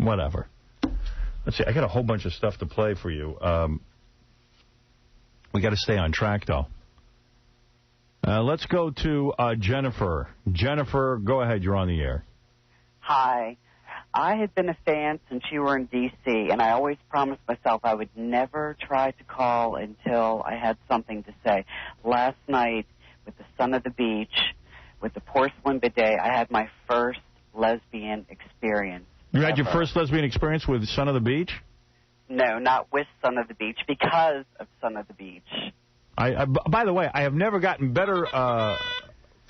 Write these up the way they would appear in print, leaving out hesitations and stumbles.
Whatever. Let's see. I got a whole bunch of stuff to play for you. We got to stay on track, though. Let's go to Jennifer. Jennifer, go ahead. You're on the air. Hi. I had been a fan since you were in D.C., and I always promised myself I would never try to call until I had something to say. Last night, with the Son of the Beach, with the porcelain bidet, I had my first lesbian experience. You had your first lesbian experience with Son of the Beach? No, not with Son of the Beach, because of Son of the Beach. By the way, I have never gotten better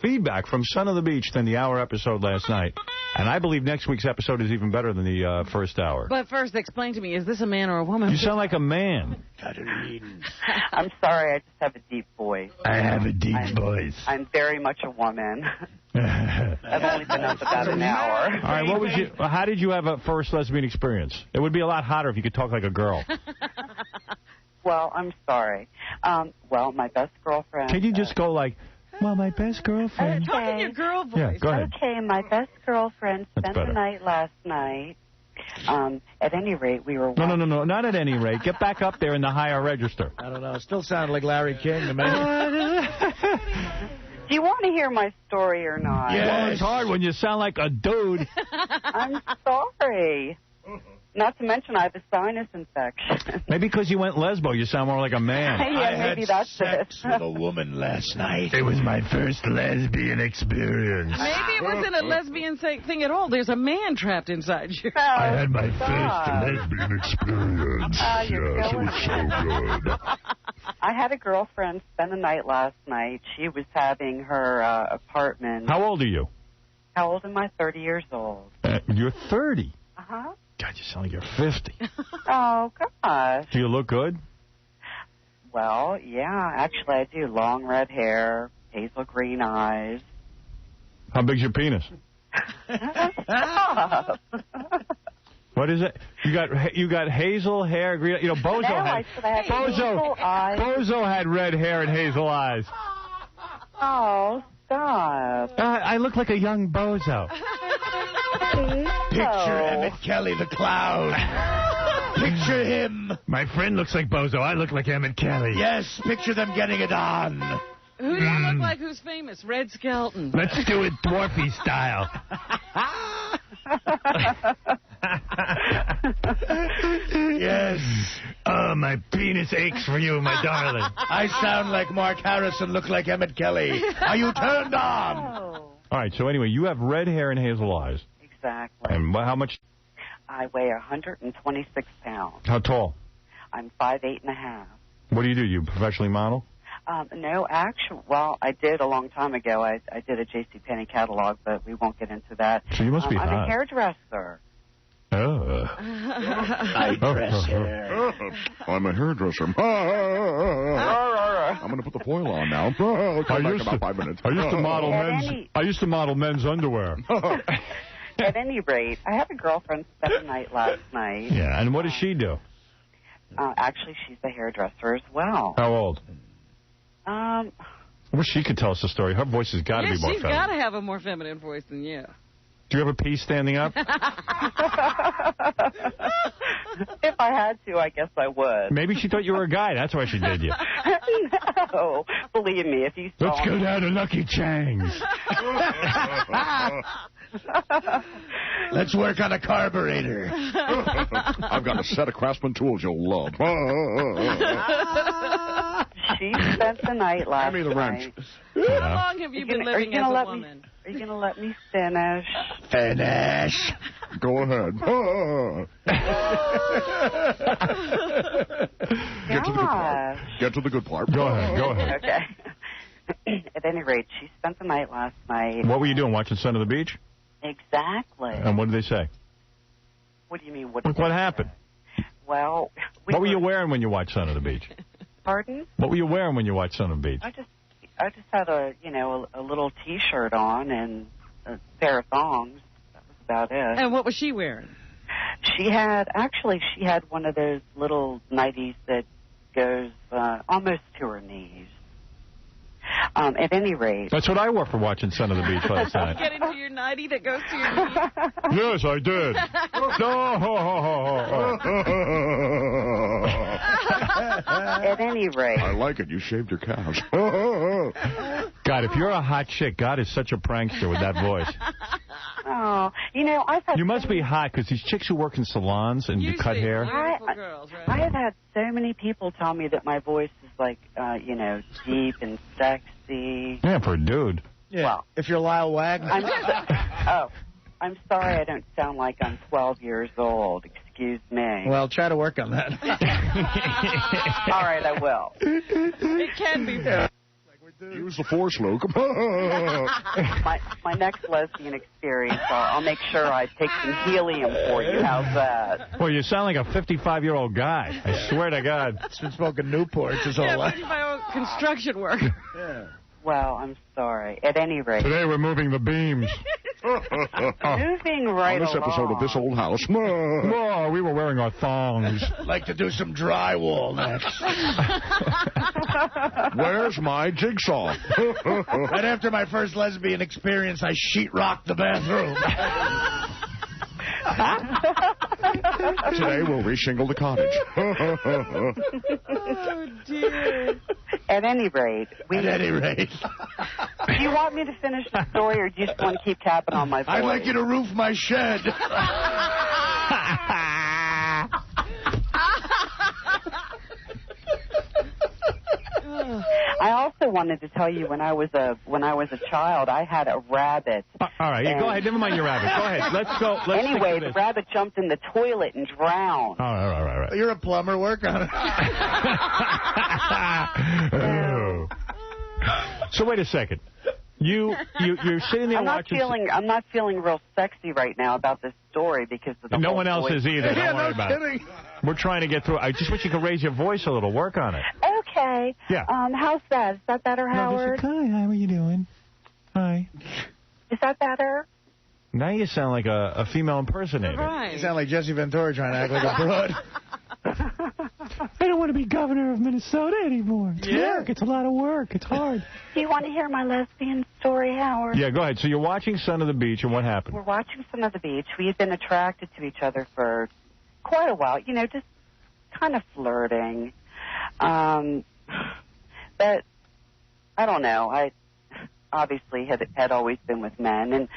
feedback from Son of the Beach than the hour episode last night. And I believe next week's episode is even better than the first hour. But first, explain to me, is this a man or a woman? You sound like a man. I'm sorry, I just have a deep voice. I have a deep voice. I'm very much a woman. I've only been up about an hour. All right, how did you have a first lesbian experience? It would be a lot hotter if you could talk like a girl. Well, I'm sorry. Well, my best girlfriend... Can you just go like... Well, my best girlfriend. Talk in your girl voice. Yeah, go ahead. Okay, my best girlfriend spent the night last night. At any rate, we were... No, not at any rate. Get back up there in the higher register. I don't know. It still sounded like Larry King to me. Do you want to hear my story or not? Yeah, well, it's hard when you sound like a dude. I'm sorry. Not to mention I have a sinus infection. Maybe because you went lesbo, you sound more like a man. Yeah, maybe that's sex with a woman last night. It was my first lesbian experience. Maybe it wasn't a lesbian thing at all. There's a man trapped inside you. I had my first lesbian experience. Yes, it was so good. I had a girlfriend spend the night last night. She was having her apartment. How old are you? How old am I? 30 years old. You're 30? Uh-huh. God, you sound like you're 50. Oh, gosh. Do you look good? Well, yeah, actually I do. Long red hair, hazel green eyes. How big's your penis? Stop. What is it? You got hazel hair, green. You know, Bozo Bozo had red hair and hazel eyes. Oh, stop. I look like a young Bozo. Picture Emmett Kelly, the clown. Picture him. My friend looks like Bozo. I look like Emmett Kelly. Yes, picture them getting it on. Who do you look like? Who's famous? Red Skelton. Let's do it dwarfy style. Yes. Oh, my penis aches for you, my darling. I sound like Mark Harrison, look like Emmett Kelly. Are you turned on? Oh. All right, so anyway, you have red hair and hazel eyes. Exactly. And how much? I weigh 126 pounds. How tall? I'm 5'8.5". What do? You professionally model? No, actually, well, I did a long time ago. I did a JCPenney catalog, but we won't get into that. So you must be hot. I'm a hairdresser. I dress hair. I'm a hairdresser. I'm going to put the foil on now. I'll come back in about 5 minutes. I used to model men's underwear. At any rate, I had a girlfriend spend the night last night. Yeah, and what does she do? Actually, she's a hairdresser as well. How old? I wish she could tell us the story. Her voice has got to be more she's feminine. got to have a more feminine voice than you. Do you ever pee standing up? If I had to, I guess I would. Maybe she thought you were a guy. That's why she did you. No. Believe me, if you saw Let's go down to Lucky Chang's. Let's work on a carburetor. I've got a set of Craftsman tools you'll love. She spent the night last Give me the wrench. How long have you been living as a woman? Are you going to let me finish? Finish. Go ahead. Get to the good part. Get to the good part. Go ahead. Okay. At any rate, she spent the night last night. What were you doing, watching Son of the Beach? Exactly. And what did they say? What do you mean? What happened? Well, what were you wearing when you watched Son of the Beach? Pardon? What were you wearing when you watched Son of the Beach? I just had a little T-shirt on and a pair of thongs. That was about it. And what was she wearing? She had one of those little nighties that goes almost to her knees. At any rate. That's what I wore for watching Son of the Beach last night. Get into your nightie that goes to your knee. Yes, I did. At any rate. I like it. You shaved your calves. God, if you're a hot chick, God is such a prankster with that voice. Oh, you know, I've had... You must be hot, because these chicks who work in salons and you cut hair... Girls, right? I have had so many people tell me that my voice is like, you know, deep and sexy. Yeah, for a dude. Yeah, well, if you're Lyle Wagner. I'm sorry I don't sound like I'm 12 years old. Excuse me. Well, try to work on that. All right, I will. It can be. Use the force, Luke. my next lesbian experience, I'll make sure I take some helium for you. How's that? Well, you sound like a 55-year-old guy. I swear to God. He's been smoking Newports his whole life. Construction work. Yeah. Well, I'm sorry. At any rate. Today we're moving the beams. Moving right On this along. episode of This Old House. Oh, we were wearing our thongs. Like to do some drywall next. Where's my jigsaw? Right after my first lesbian experience, I sheetrocked the bathroom. Today we'll reshingle the cottage. Oh, dear. At any rate. At any rate. Do you want me to finish the story, or do you just want to keep tapping on my voice? I'd like you to roof my shed. I also wanted to tell you when I was a child, I had a rabbit. All right, go ahead. Never mind your rabbit. Go ahead. Let's go. Anyway, the rabbit jumped in the toilet and drowned. All right. You're a plumber. Work on it. So wait a second. You're sitting there watching. I'm not feeling real sexy right now about this story because of the No whole one else is either. Don't worry about kidding. it. We're trying to get through. I just wish you could raise your voice a little. Work on it. Okay. Yeah. How's that? Is that better, Howard? Hi, how are you doing? Hi. Is that better? Now you sound like a female impersonator. Right. You sound like Jesse Ventura trying to act like a broad. I don't want to be governor of Minnesota anymore. It's work. It's a lot of work. It's hard. Do you want to hear my lesbian story, Howard? Yeah, go ahead. So you're watching Son of the Beach, and what happened? We're watching Son of the Beach. We had been attracted to each other for quite a while, you know, just kind of flirting. But I don't know. I obviously had always been with men and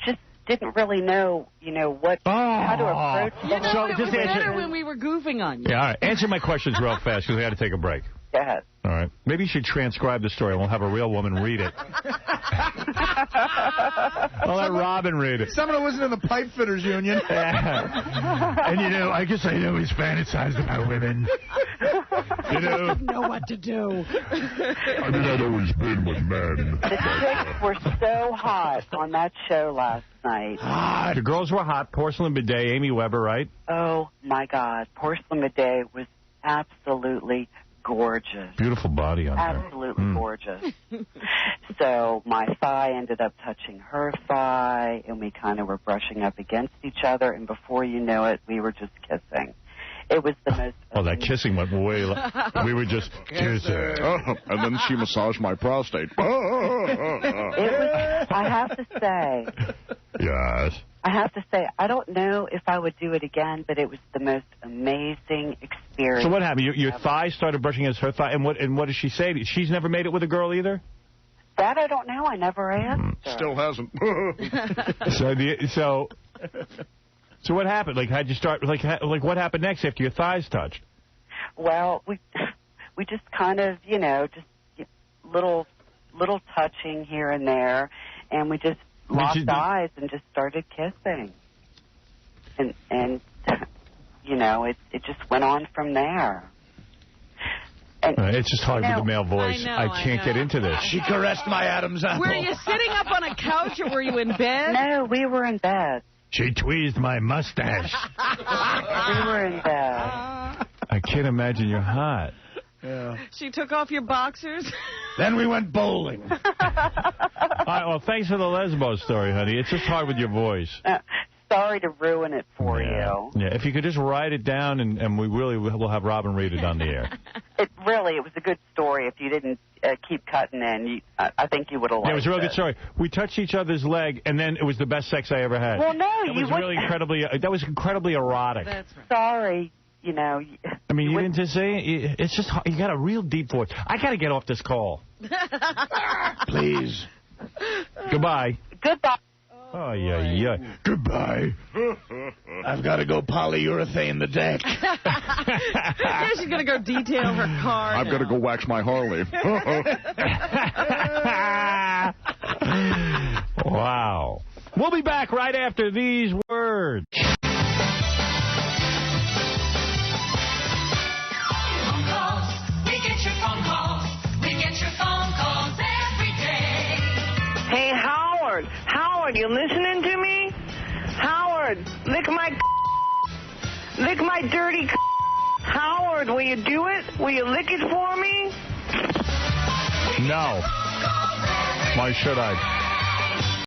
just didn't really know, you know, how to approach You know, So it just was answer- better when we were goofing on you. Yeah, all right. Answer my questions real fast, because we got to take a break. Go ahead. All right. Maybe you should transcribe the story, and we'll have a real woman read it. I'll let Robin read it. Someone wasn't in the pipe fitters union. And, you know, I guess I know he's fantasized about women. You know? Know what to do. I mean, I'd always been with men. The chicks were so hot on that show last night. The girls were hot. Porcelain Bidet, Amy Weber, right? Oh, my God. Porcelain Bidet was absolutely gorgeous. Beautiful body on her. Absolutely gorgeous. So my thigh ended up touching her thigh, and we kind of were brushing up against each other, and before you know it, we were just kissing. It was the most... Oh, that kissing went way... We were just kissing. And then she massaged my prostate. It was, I have to say... Yes. I have to say, I don't know if I would do it again, but it was the most amazing experience. So what happened? Your thigh started brushing against her thigh, and what did she say? She's never made it with a girl either? That I don't know. I never asked her. Still hasn't. So what happened? Like, how'd you start? Like what happened next after your thighs touched? Well, we just kind of, you know, just little touching here and there, and we just locked eyes and just started kissing. And you know, it just went on from there. And, it's just hard with the male voice. I can't get into this. She caressed my Adam's apple. Were you sitting up on a couch or were you in bed? No, we were in bed. She tweezed my mustache. We were in bed. I can't imagine you're hot. Yeah. She took off your boxers? Then we went bowling. All right, well, thanks for the lesbo story, honey. It's just hard with your voice. Sorry to ruin it for you. Yeah, if you could just write it down, and we really will have Robin read it on the air. really, it was a good story. If you didn't keep cutting in, I think you would have liked it. Yeah, it was a real good story. We touched each other's leg, and then it was the best sex I ever had. Well, no, that was really incredibly. That was incredibly erotic. That's right. Sorry, you know. I mean, you didn't just say it. It's just you got a real deep voice. I got to get off this call. Please. Goodbye. Goodbye. Oh, yeah. Goodbye. I've got to go polyurethane the deck. Yeah, she's going to go detail her car. I've got to go wax my Harley. Wow. We'll be back right after these words. Hey, Howard. Howard, you listening to me? Howard, lick my dirty Howard, will you do it? Will you lick it for me? No. Why should I?